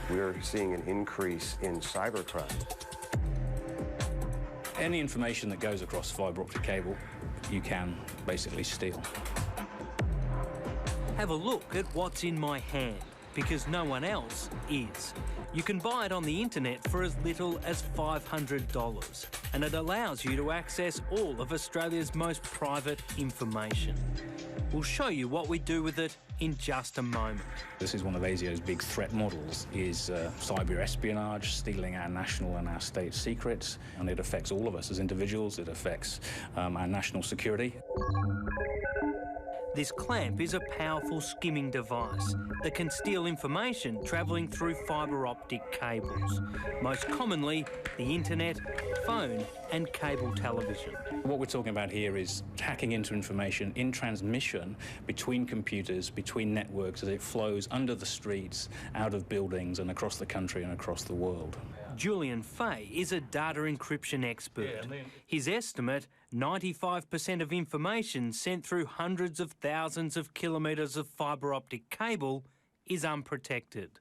we're seeing an increase in cybercrime. Any information that goes across fibre optic cable, you can basically steal. Have a look at what's in my hand, because no one else is. You can buy it on the internet for as little as $500, and it allows you to access all of Australia's most private information. We'll show you what we do with it in just a moment. This is one of ASIO's big threat models, is cyber espionage, stealing our national and our state secrets, and it affects all of us as individuals. It affects our national security. This clamp is a powerful skimming device that can steal information travelling through fibre optic cables, most commonly the internet, phone and cable television. What we're talking about here is hacking into information in transmission between computers, between networks, as it flows under the streets, out of buildings and across the country and across the world. Julian Fay is a data encryption expert. His estimate, 95% of information sent through hundreds of thousands of kilometres of fibre optic cable is unprotected.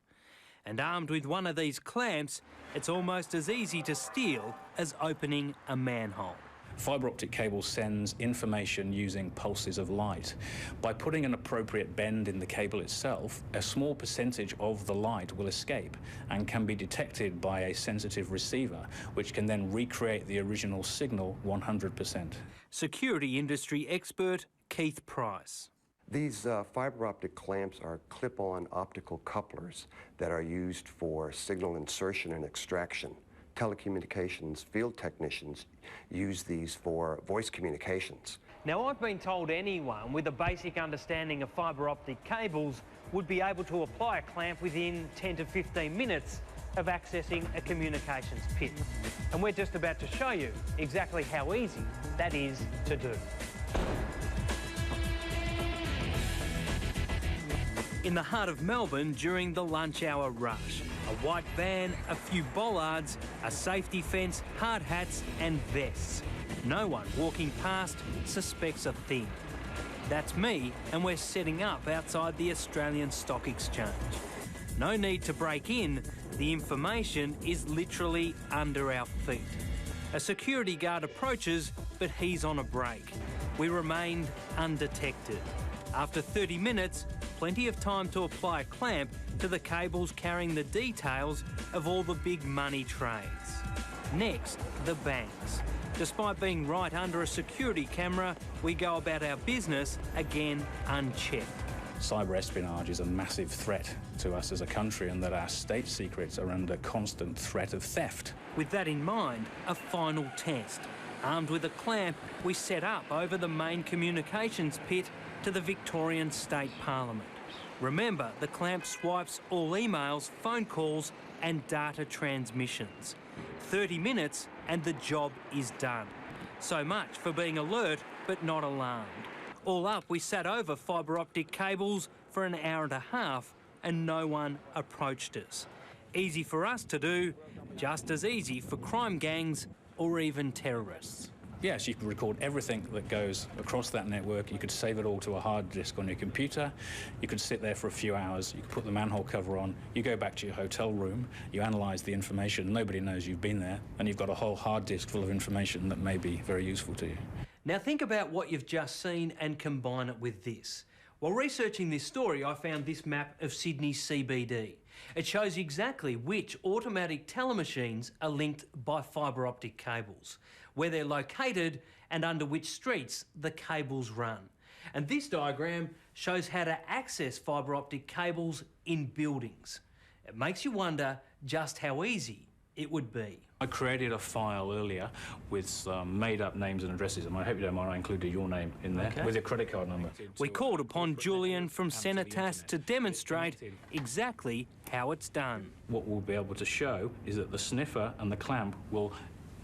And armed with one of these clamps, it's almost as easy to steal as opening a manhole. Fibre optic cable sends information using pulses of light. By putting an appropriate bend in the cable itself, a small percentage of the light will escape and can be detected by a sensitive receiver, which can then recreate the original signal 100%. Security industry expert Keith Price. These fibre optic clamps are clip-on optical couplers that are used for signal insertion and extraction. Telecommunications field technicians use these for voice communications. Now, I've been told anyone with a basic understanding of fibre optic cables would be able to apply a clamp within 10 to 15 minutes of accessing a communications pit. And we're just about to show you exactly how easy that is to do. In the heart of Melbourne during the lunch hour rush, a white van, a few bollards, a safety fence, hard hats and vests. No one walking past suspects a thing. That's me, and we're setting up outside the Australian Stock Exchange. No need to break in, the information is literally under our feet. A security guard approaches, but he's on a break. We remained undetected. After 30 minutes, plenty of time to apply a clamp to the cables carrying the details of all the big money trades. Next, the banks. Despite being right under a security camera, we go about our business, again, unchecked. Cyber espionage is a massive threat to us as a country, and that our state secrets are under constant threat of theft. With that in mind, a final test. Armed with a clamp, we set up over the main communications pit to the Victorian State Parliament. Remember, the clamp swipes all emails, phone calls and data transmissions. 30 minutes and the job is done. So much for being alert but not alarmed. All up, we sat over fibre optic cables for an hour and a half and no one approached us. Easy for us to do, just as easy for crime gangs or even terrorists. Yes, you can record everything that goes across that network. You could save it all to a hard disk on your computer. You could sit there for a few hours. You could put the manhole cover on. You go back to your hotel room. You analyse the information. Nobody knows you've been there. And you've got a whole hard disk full of information that may be very useful to you. Now think about what you've just seen and combine it with this. While researching this story, I found this map of Sydney's CBD. It shows exactly which automatic teller machines are linked by fibre optic cables, where they're located and under which streets the cables run. And this diagram shows how to access fibre optic cables in buildings. It makes you wonder just how easy it would be. I created a file earlier with some made-up names and addresses, and I hope you don't mind I included your name in there, with your credit card number. We called upon Julian from Senetas to demonstrate exactly how it's done. What we'll be able to show is that the sniffer and the clamp will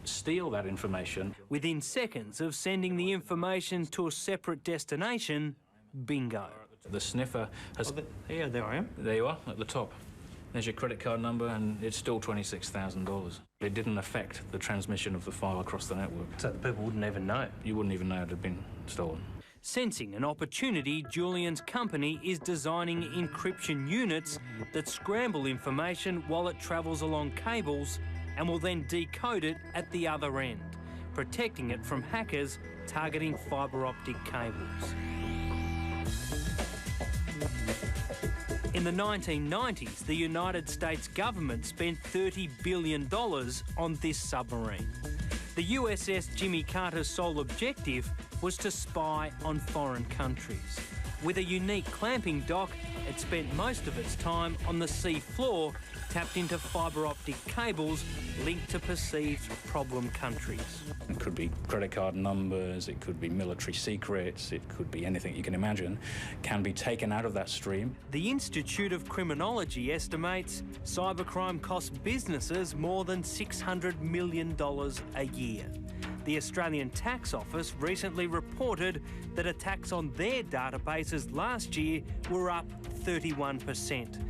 steal that information. Within seconds of sending the information to a separate destination, bingo. The sniffer has... Yeah, there I am. There you are, at the top. There's your credit card number, and it's still $26,000. It didn't affect the transmission of the file across the network. So the people wouldn't even know? You wouldn't even know it had been stolen. Sensing an opportunity, Julian's company is designing encryption units that scramble information while it travels along cables and will then decode it at the other end, protecting it from hackers targeting fibre optic cables. In the 1990s, the United States government spent $30 billion on this submarine. The USS Jimmy Carter's sole objective was to spy on foreign countries. With a unique clamping dock, it spent most of its time on the sea floor, tapped into fibre optic cables linked to perceived problem countries. It could be credit card numbers, it could be military secrets, it could be anything you can imagine, can be taken out of that stream. The Institute of Criminology estimates cybercrime costs businesses more than $600 million a year. The Australian Tax Office recently reported that attacks on their databases last year were up 31%.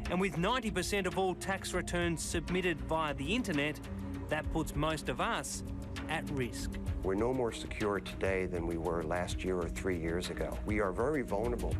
And with 90% of all tax returns submitted via the internet, that puts most of us at risk. We're no more secure today than we were last year or 3 years ago. We are very vulnerable.